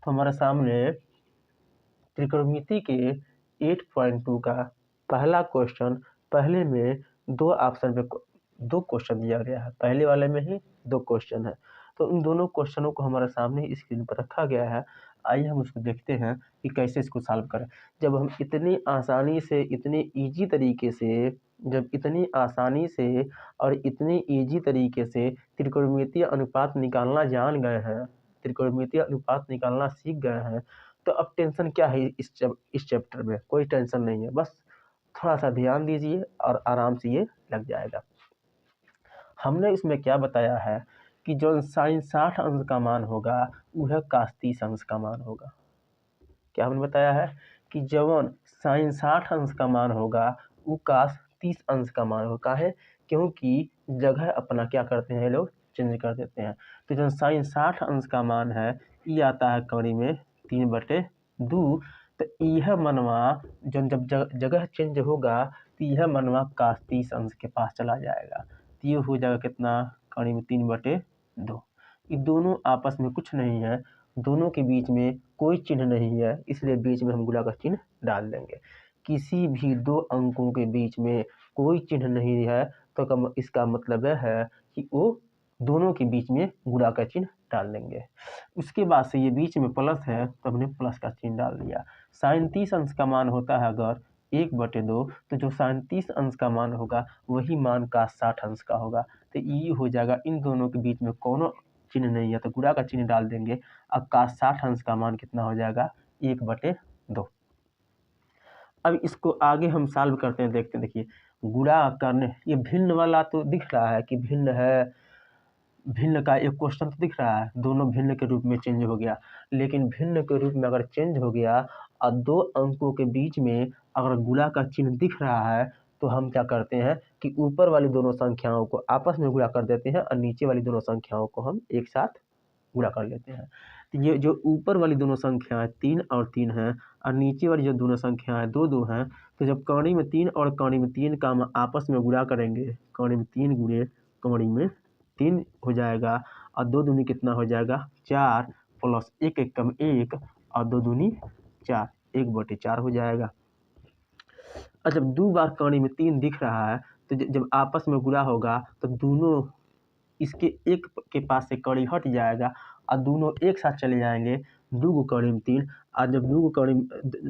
तो हमारे सामने त्रिकोणमिति के 8.2 का पहला क्वेश्चन, पहले में दो ऑप्शन पे दो क्वेश्चन दिया गया है, पहले वाले में ही दो क्वेश्चन है। तो इन दोनों क्वेश्चनों को हमारे सामने स्क्रीन पर रखा गया है। आइए हम उसको देखते हैं कि कैसे इसको सॉल्व करें। जब हम इतनी आसानी से, इतने ईजी तरीके से, जब इतनी आसानी से और इतनी ईजी तरीके से त्रिकोणमितीय अनुपात निकालना जान गए हैं, त्रिकोणमितीय अनुपात निकालना सीख गए हैं, तो अब टेंशन क्या है इस चैप्टर में? कोई टेंशन नहीं है, बस थोड़ा सा ध्यान दीजिए और आराम से ये लग जाएगा। हमने इसमें क्या बताया है कि जो साइन 60 अंश का मान होगा वह कास 30 अंश का मान होगा। क्या हमने बताया है कि जवन साइन 60 अंश का मान होगा वो कास 30 अंश का मान होगा है, क्योंकि जगह अपना क्या करते हैं लोग, चेंज कर देते हैं। तो जो साइन 60 अंश का मान है ये आता है कड़ी में 3/2। तो यह मनवा जब जगह चेंज होगा तो यह मनवा कास 30 अंश के पास चला जाएगा। तो ये हो जाएगा कितना, कड़ी में 3/2। ये दोनों आपस में कुछ नहीं है, दोनों के बीच में कोई चिन्ह नहीं है, इसलिए बीच में हम गुणा का चिन्ह डाल देंगे। किसी भी दो अंकों के बीच में कोई चिन्ह नहीं है तो इसका मतलब है कि वो दोनों के बीच में गुणा का चिन्ह डाल देंगे। उसके बाद से ये बीच में प्लस है तो हमने प्लस का चिन्ह डाल दिया। साइन 30 अंश का मान होता है अगर 1/2, तो जो साइन 30 अंश का मान होगा वही मान का 60 अंश का होगा। तो ये हो जाएगा, इन दोनों के बीच में कोनो चिन्ह नहीं है तो गुणा का चिन्ह डाल देंगे। अब का 60 अंश का मान कितना हो जाएगा, 1/2। अब इसको आगे हम सॉल्व करते हैं, देखते हैं। देखिए गुणा करने, ये भिन्न वाला तो दिख रहा है कि भिन्न है, भिन्न का एक क्वेश्चन तो दिख रहा है, दोनों भिन्न के रूप में चेंज हो गया। लेकिन भिन्न के रूप में अगर चेंज हो गया और दो अंकों के बीच में अगर गुणा का चिन्ह दिख रहा है तो हम क्या करते हैं कि ऊपर वाली दोनों संख्याओं को आपस में गुणा कर देते हैं और नीचे वाली दोनों संख्याओं को हम एक साथ गुणा कर लेते हैं। तो ये जो ऊपर वाली दोनों संख्याएं 3 और 3 हैं और नीचे वाली जो दोनों संख्याएं 2 हैं, तो जब कौड़ी में 3 और कौड़ी में 3 का हम आपस में गुणा करेंगे, कौड़ी में 3 गुणे कौड़ी में 3 हो जाएगा और 2 दूनी कितना हो जाएगा 4 प्लस 1 एकम 1 और 2 दूनी 4, 1/4 हो जाएगा। और जब 2 बार कौड़ी में 3 दिख रहा है तो जब आपस में गुणा होगा तो दोनों इसके एक के पास से कड़ी हट जाएगा और दोनों एक साथ चले जाएंगे। 2 गो कड़ी में 3 और जब 2 गो कड़ी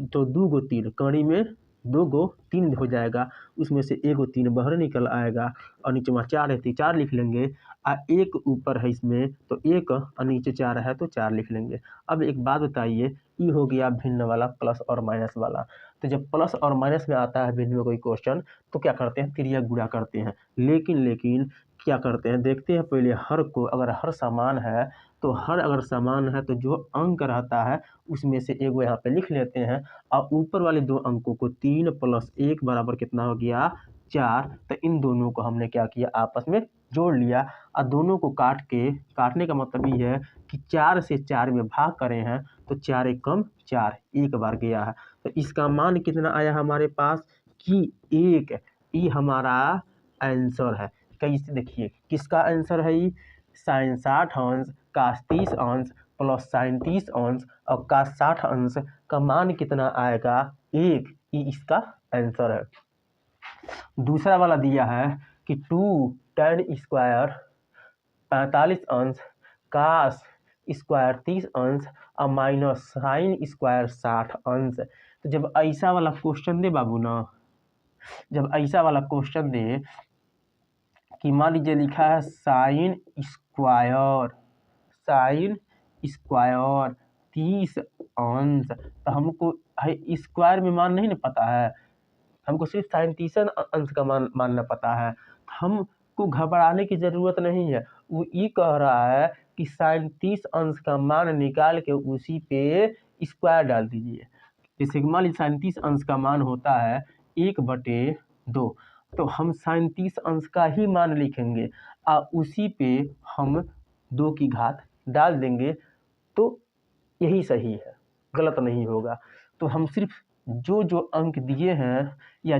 तो 2 गो 3 कड़ी में 2 गो 3 हो जाएगा, उसमें से 1 गो 3 बाहर निकल आएगा और नीचे में 4 है तो 4 लिख लेंगे और 1 ऊपर है इसमें तो 1 और नीचे 4 है तो 4 लिख लेंगे। अब एक बात बताइए, ये हो गया भिन्न वाला प्लस और माइनस वाला। तो जब प्लस और माइनस में आता है भिन्न में कोई क्वेश्चन तो क्या करते हैं, तिर्यक गुणा करते हैं। लेकिन क्या करते हैं, देखते हैं पहले हर को, अगर हर समान है तो हर अगर समान है तो जो अंक रहता है उसमें से एक यहाँ पे लिख लेते हैं और ऊपर वाले दो अंकों को 3 + 1 बराबर कितना हो गया 4। तो इन दोनों को हमने क्या किया, आपस में जोड़ लिया और दोनों को काटने का मतलब ये है कि 4 से 4 में भाग करे हैं तो 4 एकम 4 एक बार गया है। तो इसका मान कितना आया हमारे पास कि 1। ये हमारा आंसर है। कैसे देखिए किसका आंसर है, ये साइन 60 अंश कास 30 अंश प्लस साइन 30 अंश और कास 60 अंश का मान कितना आएगा 1, ये इसका आंसर है। दूसरा वाला दिया है कि 2 tan स्क्वायर 45 अंश कास स्क्वायर 30 अंश और माइनस साइन स्क्वायर 60 अंश। तो जब ऐसा वाला क्वेश्चन दे बाबू ना, जब ऐसा वाला क्वेश्चन दे कि मान लीजिए लिखा है साइन स्क्वायर 30 अंश, तो हमको स्क्वायर में मान नहीं ना पता है, हमको सिर्फ साइन 30 अंश का मानना पता है। हमको घबराने की ज़रूरत नहीं है। वो ये कह रहा है कि साइन 30 अंश का मान निकाल के उसी पे स्क्वायर डाल दीजिए। जैसे कि मान लीजिए साइन 30 अंश का मान होता है 1/2, तो हम साइन 30 अंश का ही मान लिखेंगे और उसी पे हम 2 की घात डाल देंगे, तो यही सही है, गलत नहीं होगा। तो हम सिर्फ जो अंक दिए हैं या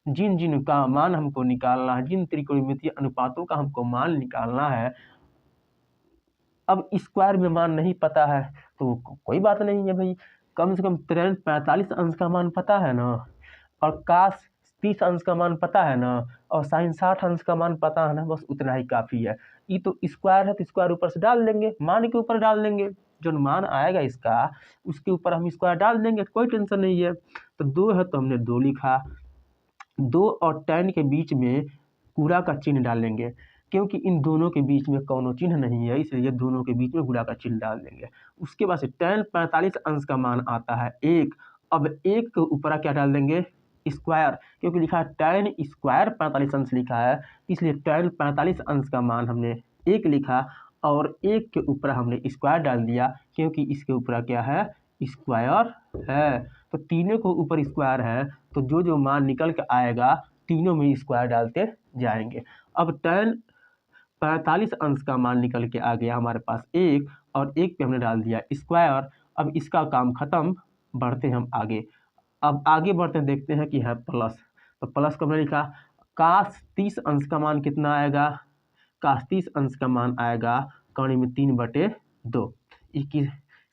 जिन का मान हमको निकालना है, जिन त्रिकोणमितीय अनुपातों का हमको मान निकालना है, अब स्क्वायर में मान नहीं पता है तो कोई बात नहीं है भाई, कम से कम 45 अंश का मान पता है ना, और काश 30 अंश का मान पता है ना, और साइन 60 अंश का मान पता है ना, बस उतना ही काफ़ी है। ये तो स्क्वायर है तो स्क्वायर ऊपर से डाल देंगे, मान के ऊपर डाल देंगे, जो मान आएगा इसका उसके ऊपर हम स्क्वायर डाल देंगे, कोई टेंशन नहीं है। तो 2 है तो हमने 2 लिखा। 2 और tan के बीच में गुणा का चिन्ह डालेंगे, क्योंकि इन दोनों के बीच में कोनो चिन्ह नहीं है, इसलिए दोनों के बीच में गुणा का चिन्ह डाल देंगे। उसके बाद से tan 45 अंश का मान आता है 1। अब 1 के ऊपर क्या डाल देंगे, स्क्वायर, क्योंकि लिखा है tan स्क्वायर 45 अंश लिखा है, इसलिए tan 45 अंश का मान हमने 1 लिखा, और 1 के ऊपर हमने स्क्वायर डाल दिया, क्योंकि इसके ऊपर क्या है, स्क्वायर है। तो तीनों को ऊपर स्क्वायर है, तो जो जो मान निकल के आएगा तीनों में स्क्वायर डालते जाएंगे। अब tan 45 अंश का मान निकल के आ गया हमारे पास 1, और 1 पे हमने डाल दिया स्क्वायर। अब इसका काम खत्म, बढ़ते हैं हम आगे। अब आगे बढ़ते हैं, देखते हैं कि है प्लस, तो प्लस को हमने लिखा। काश 30 अंश का मान कितना आएगा, काश 30 अंश का मान आएगा कौड़ी में 3/2।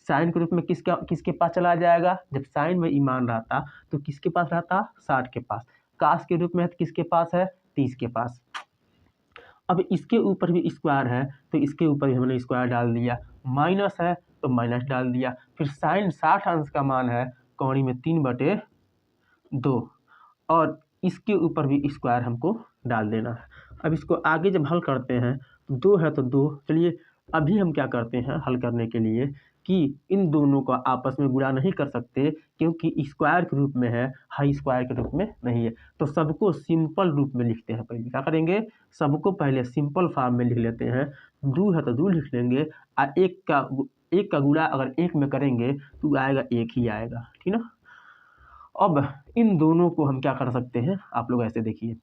साइन के रूप में किसके पास चला जाएगा, जब साइन में ईमान रहता तो किसके पास रहता, 60 के पास। काश के रूप में किसके पास है, 30 के पास। अब इसके ऊपर भी स्क्वायर है तो इसके ऊपर भी हमने स्क्वायर डाल दिया, माइनस है तो माइनस डाल दिया। फिर साइन 60 अंश का मान है कौड़ी में 3/2, और इसके ऊपर भी स्क्वायर हमको डाल देना है। अब इसको आगे जब हल करते हैं तो 2 है तो 2, चलिए अभी हम क्या करते हैं हल करने के लिए कि इन दोनों को आपस में गुणा नहीं कर सकते, क्योंकि स्क्वायर के रूप में है, हाई स्क्वायर के रूप में नहीं है। तो सबको सिंपल रूप में लिखते हैं, पहले क्या करेंगे, सबको पहले सिंपल फॉर्म में लिख लेते हैं। 2 है तो 2 लिख लेंगे, और 1 का गुणा अगर 1 में करेंगे तो आएगा 1 ही आएगा, ठीक ना। अब इन दोनों को हम क्या कर सकते हैं, आप लोग ऐसे देखिए,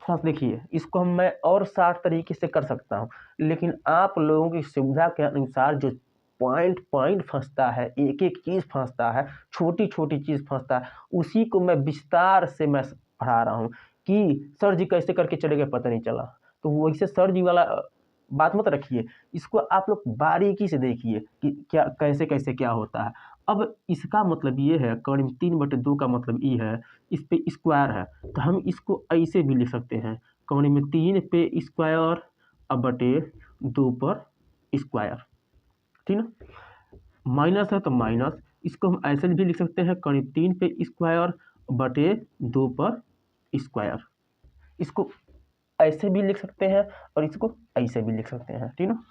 साथ देखिए, इसको मैं और 60 तरीके से कर सकता हूँ, लेकिन आप लोगों की सुविधा के अनुसार जो पॉइंट फंसता है, एक एक चीज़ फंसता है, छोटी छोटी चीज़ फंसता है, उसी को मैं विस्तार से मैं पढ़ा रहा हूँ कि सर जी कैसे करके चले गए पता नहीं चला। तो वैसे सर जी वाला बात मत रखिए, इसको आप लोग बारीकी से देखिए कि क्या कैसे कैसे क्या होता है। अब इसका मतलब ये है, कौड़ी में 3/2 का मतलब ये है, इस पे स्क्वायर है तो हम इसको ऐसे भी लिख सकते हैं, कौड़ी में 3 पे स्क्वायर अब बटे 2 पर स्क्वायर, ठीक ना। माइनस है तो माइनस, इसको हम ऐसे भी लिख सकते हैं, कौड़ी 3 पे स्क्वायर बटे 2 पर स्क्वायर। इसको ऐसे भी लिख सकते हैं और इसको ऐसे भी लिख सकते हैं, ठीक ना।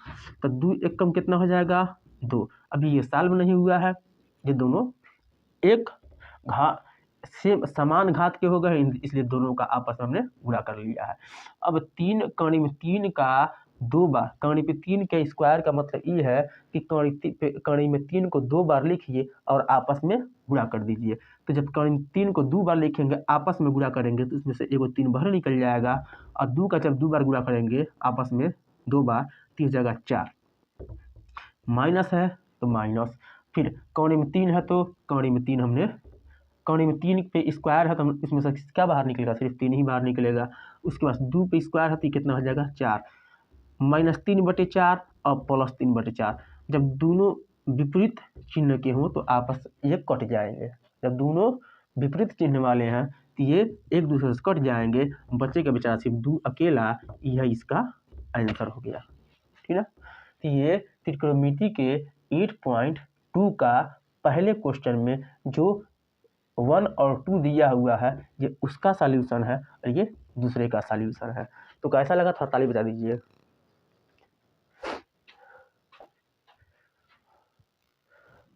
तो 2 एक कम कितना हो जाएगा, 2। अभी ये सॉल्व नहीं हुआ है, ये दोनों एक सेम समान घात के हो गए, इसलिए दोनों का आपस में हमने गुणा कर लिया है। अब 3 कौड़ी में 3 का 2 बार, कौड़ी पे 3 के स्क्वायर का मतलब ये है कि कौड़ी में 3 को 2 बार लिखिए और आपस में गुणा कर दीजिए। तो जब कौड़ी में 3 को 2 बार लिखेंगे आपस में गुणा करेंगे तो इसमें से एगो 3 बाहर निकल जाएगा, और 2 का जब 2 बार गुणा करेंगे आपस में 2 बार, 3 जगह 4, माइनस है तो माइनस। फिर कौड़ी में 3 है तो कौड़ी में 3 हमने, कौड़ी में 3 पे स्क्वायर है तो इसमें से क्या बाहर निकलेगा, सिर्फ 3 ही बाहर निकलेगा। उसके बाद 2 पे स्क्वायर है तो कितना हो जाएगा, 4, -3/4 और +3/4। जब दोनों विपरीत चिन्ह के हों तो आपस ये कट जाएंगे, जब दोनों विपरीत चिन्ह वाले हैं तो ये एक दूसरे से कट जाएंगे, बचेगा बेचारा सिर्फ 2 अकेला, यह इसका आंसर हो गया, ठीक है। तो ये त्रिकोणमिति के 8.2 का पहले क्वेश्चन में जो 1 और 2 दिया हुआ है ये उसका सॉल्यूशन है, और ये दूसरे का सॉल्यूशन है। तो कैसा लगा थोड़ा ताली बता दीजिए।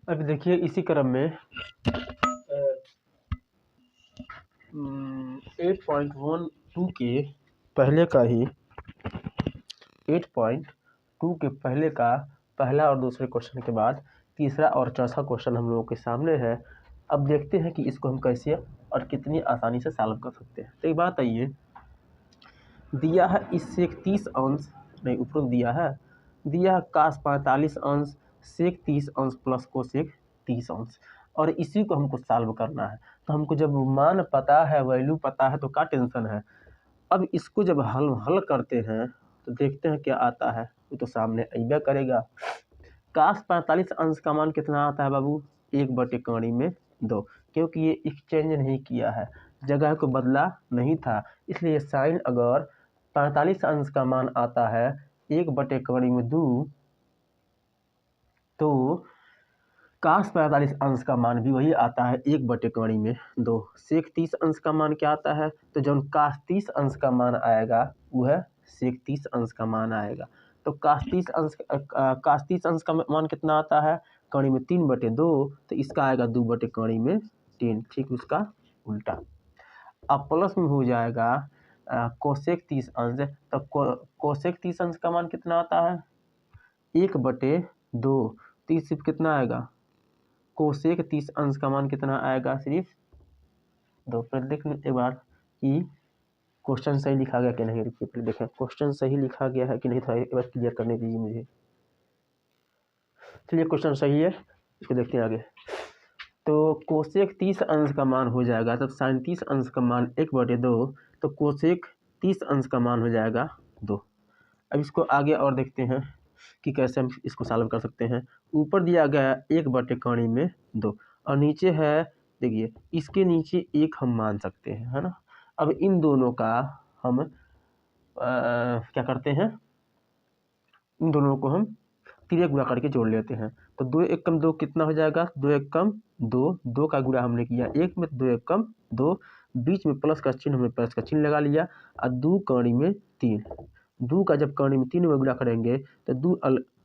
अब देखिए इसी क्रम में 8.12 के पहले का ही 8.2 के पहले का पहला और दूसरे क्वेश्चन के बाद तीसरा और चौथा क्वेश्चन हम लोगों के सामने है। अब देखते हैं कि इसको हम कैसे और कितनी आसानी से सॉल्व कर सकते हैं। तो एक बात आइए, दिया है इससे 30 अंश नहीं उपरोक्त दिया है काश 45 अंश सेक 30 अंश प्लस कोसेक 30 अंश, और इसी को हमको सॉल्व करना है। तो हमको जब मान पता है, वैल्यू पता है तो क्या टेंशन है। अब इसको जब हल करते हैं तो देखते हैं क्या आता है, वो तो सामने अइबे करेगा। cos 45 अंश का मान कितना आता है बाबू, 1/2, क्योंकि ये एक्सचेंज नहीं किया है, जगह को बदला नहीं था, इसलिए साइन अगर 45 अंश का मान आता है 1/2 तो cos 45 अंश का मान भी वही आता है 1/2। sec 30 अंश का मान क्या आता है, तो जो cos 30 अंश का मान आएगा वो है sec 30 अंश का मान आएगा। तो cos 30 अंश का मान कितना आता है, कड़ी में 3/2, तो इसका आएगा 2/3। ठीक उसका उल्टा। अब प्लस में हो जाएगा कोसेक 30 अंश, तो कोसेक 30 अंश का मान कितना आता है 1/2, 30 सिर्फ कितना आएगा, कोसेक 30 अंश का मान कितना आएगा सिर्फ 2। फिर देख एक बार कि क्वेश्चन सही लिखा गया कि नहीं, रुकिए फिर देखें क्वेश्चन सही लिखा गया है कि नहीं, थोड़ा एक बार क्लियर करने दीजिए मुझे। चलिए क्वेश्चन सही है, इसको देखते हैं आगे। तो कोसेक 30 अंश का मान हो जाएगा, तब साइन 30 अंश का मान 1/2, तो कोसेक 30 अंश का मान हो जाएगा 2। अब इसको आगे और देखते हैं कि कैसे हम इसको सॉल्व कर सकते हैं। ऊपर दिया गया 1/2 और नीचे है, देखिए इसके नीचे 1 हम मान सकते हैं, है ना। अब इन दोनों का हम क्या करते हैं, इन दोनों को हम तिर्यक गुणा करके जोड़ लेते हैं। तो 2 1 कम 2 कितना हो जाएगा, 2 1 कम 2, 2 का गुणा हमने किया 1 में, 2 1 कम 2, बीच में प्लस का चिन्ह, हमने प्लस का चिन्ह लगा लिया, और 2 कौड़ी में 3, 2 का जब कौड़ी में 3 में गुणा करेंगे तो 2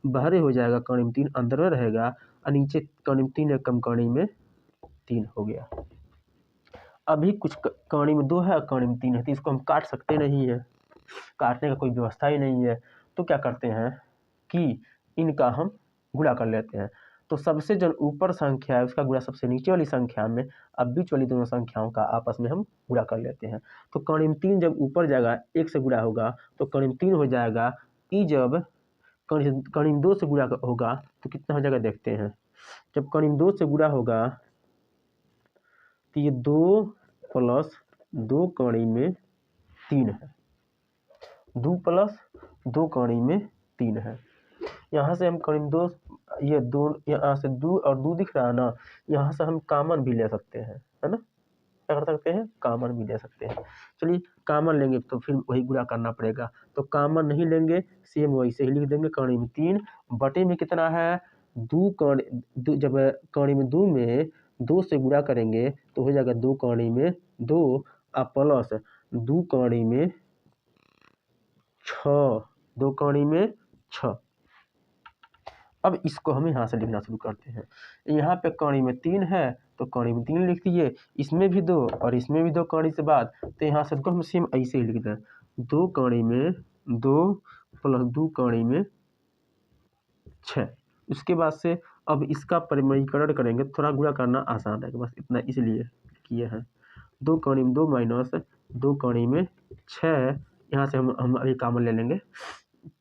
बाहर हो जाएगा, कौड़ी में 3 अंदर में रहेगा, और नीचे कौड़ी में 3 1 कम कौड़ी में 3 हो गया। अभी कुछ कौड़ी में 2 है और कौड़ी में 3 है, तो इसको हम काट सकते नहीं है, काटने का कोई व्यवस्था ही नहीं है। तो क्या करते हैं कि इनका हम गुणा कर लेते हैं। तो सबसे जो ऊपर संख्या है उसका गुणा सबसे नीचे वाली संख्या में, अब बीच वाली दोनों संख्याओं का आपस में हम गुणा कर लेते हैं। तो करीब 3 जब ऊपर जाएगा 1 से गुणा होगा तो करीब 3 हो जाएगा, ई जब करीब 2 से गुणा होगा तो कितना हो जाएगा देखते हैं। जब करीब 2 से गुणा होगा तो ये 2 + 2 करीब में 3 है, 2 + 2 कड़ी में 3 है। यहाँ से हम करीब 2, ये 2, यहाँ से 2 और 2 दिख रहा है ना, यहाँ से हम कामन भी ले सकते हैं, है ना, क्या कर सकते हैं, कामन भी ले सकते हैं। चलिए कामन लेंगे तो फिर वही गुणा करना पड़ेगा, तो कामन नहीं लेंगे, सेम वैसे ही लिख देंगे, कड़ी में 3 बटे में कितना है 2 कड़ी, जब कड़ी में 2 में 2 से गुणा करेंगे तो हो जाएगा 2 कड़ी में 2 प्लस 2 कड़ी में 6, 2 कौड़ी में 6। अब इसको हम यहाँ से लिखना शुरू करते हैं। यहाँ पे कौड़ी में 3 है तो कौड़ी में 3 लिख दिए, इसमें भी 2 और इसमें भी 2 कौड़ी से बाद, तो यहाँ से हम सेम ऐसे ही लिख दें, 2 कौड़ी में 2 + 2 कौड़ी में 6। उसके बाद से अब इसका परिमरीकरण करेंगे, थोड़ा गुणा करना आसान है, बस इतना इसलिए किए हैं। 2 कौड़ी में 2 माइनस 2 कौड़ी में 6, यहाँ से हम अभी कामन ले लेंगे,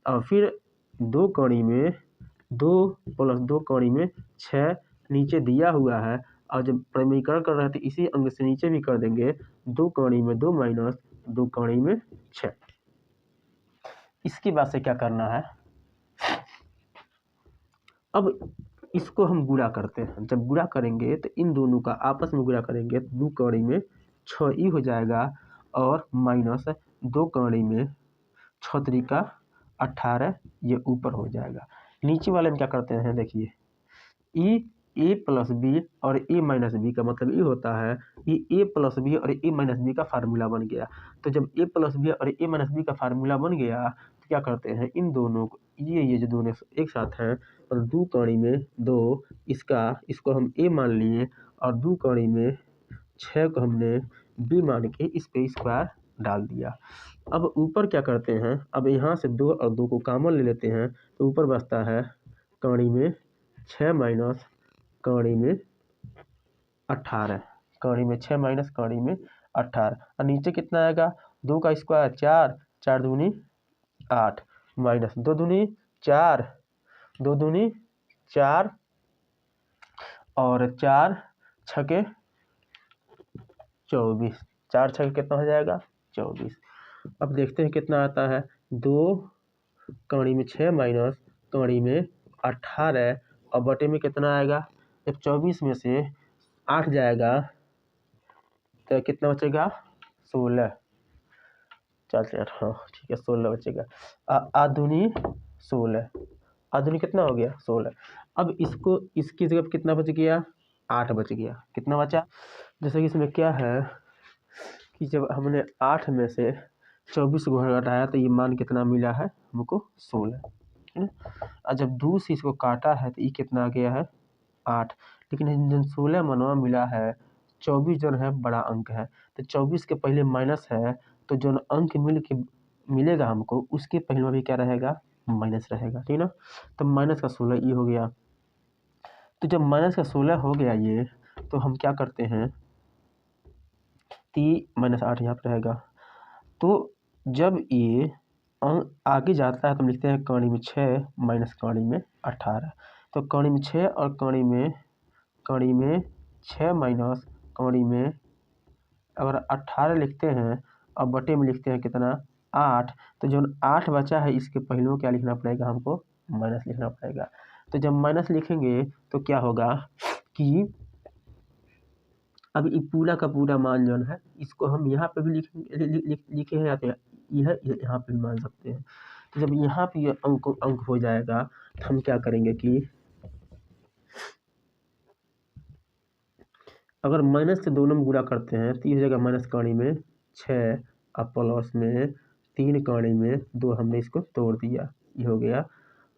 और फिर 2 कौड़ी में 2 + 2 कौड़ी में 6 नीचे दिया हुआ है, और जब परिमरीकरण कर रहे हैं तो इसी अंग से नीचे भी कर देंगे, 2 कौड़ी में 2 माइनस 2 कौड़ी में 6। इसके बाद से क्या करना है, अब इसको हम गुणा करते हैं। जब गुणा करेंगे तो इन दोनों का आपस में गुणा करेंगे, 2 कौड़ी में 6 ई हो जाएगा, और माइनस 2 कौड़ी में 6 त्रिका 18, ये ऊपर हो जाएगा। नीचे वाले में क्या करते हैं, देखिए ए + बी और ए - बी का मतलब ये होता है कि ए + बी और ए - बी का फार्मूला बन गया। तो जब ए + बी और ए - बी का फार्मूला बन गया तो क्या करते हैं, इन दोनों को ये जो दोनों एक साथ हैं, और 2 कौड़ी में 2, इसको हम ए मान लिए, और 2 कौड़ी में 6 को हमने बी मान के इस पे स्क्वायर डाल दिया। अब ऊपर क्या करते हैं, अब यहाँ से 2 और 2 को कॉमन ले लेते हैं, तो ऊपर बचता है कौड़ी में 6 माइनस कौड़ी में 18, कौड़ी में 6 माइनस कौड़ी में 18, और नीचे कितना आएगा 2 का स्क्वायर 4, 4 दूनी 8, माइनस 2 दूनी 4, 2 दूनी 4, और 4 छके 24, 4 छके कितना हो जाएगा 24। अब देखते हैं कितना आता है, 2 कौड़ी में 6 माइनस कौड़ी में 18 और बटे में कितना आएगा। जब 24 में से 8 जाएगा तो कितना बचेगा 16। चल हाँ ठीक है 16 बचेगा। आधुनी 16, आधुनी कितना हो गया 16। अब इसको इसकी जगह कितना बच गया 8 बच गया। कितना बचा, जैसे कि इसमें क्या है कि जब हमने 8 में से 24 को घटाया तो ये मान कितना मिला है हमको 16। और जब 2 से इसको काटा है तो ये कितना आ गया है 8। लेकिन जो 16 मनवा मिला है 24 जो है बड़ा अंक है, तो 24 के पहले माइनस है तो जो अंक मिलेगा हमको उसके पहले में भी क्या रहेगा माइनस रहेगा, ठीक ना। तो माइनस का 16 ये हो गया। तो जब माइनस का 16 हो गया ये, तो हम क्या करते हैं 3 माइनस 8 यहाँ पर रहेगा। तो जब ये आगे जाता है तो हम लिखते हैं कौड़ी में 6 माइनस कौड़ी में 18। तो कौड़ी में 6 और कौड़ी में 6 माइनस कौड़ी में अगर 18 लिखते हैं और बटे में लिखते हैं कितना 8, तो जो 8 बचा है इसके पहले में क्या लिखना पड़ेगा हमको माइनस लिखना पड़ेगा। तो जब माइनस लिखेंगे तो क्या होगा कि अब ये पूरा का पूरा मान जो है इसको हम यहाँ पे भी लिखे हैं या तो यह यहाँ पे भी मान सकते हैं। तो जब यहाँ पे ये अंक हो जाएगा तो हम क्या करेंगे कि अगर माइनस से दोनों में गुणा करते हैं तो ये हो जाएगा माइनस कौड़ी में 6 और प्लस में 3 कौड़ी में 2, हमने इसको तोड़ दिया ये हो गया।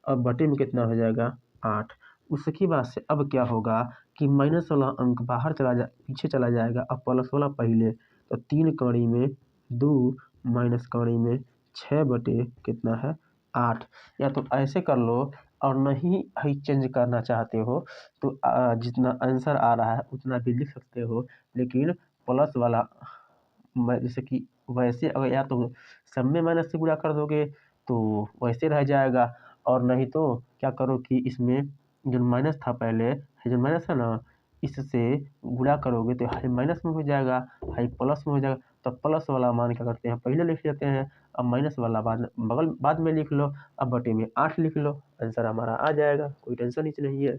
अब बटे में कितना हो जाएगा 8। उसके बाद से अब क्या होगा कि माइनस वाला अंक बाहर पीछे चला जाएगा और प्लस वाला पहले। तो 3 कौड़ी में 2 माइनस कौड़ी में 6 बटे कितना है 8। या तो ऐसे कर लो और नहीं ही चेंज करना चाहते हो तो जितना आंसर आ रहा है उतना भी लिख सकते हो, लेकिन प्लस वाला जैसे कि वैसे अगर या तो सब में माइनस से गुणा कर दोगे तो वैसे रह जाएगा, और नहीं तो क्या करो कि इसमें जो माइनस था पहले जो माइनस है ना इससे गुणा करोगे तो हाई माइनस में हो जाएगा, हाई प्लस में हो जाएगा। तो प्लस वाला मान क्या करते हैं पहले लिख लेते हैं, अब माइनस वाला बाद में लिख लो, अब बटे में 8 लिख लो, आंसर हमारा आ जाएगा, कोई टेंशन ही नहीं है।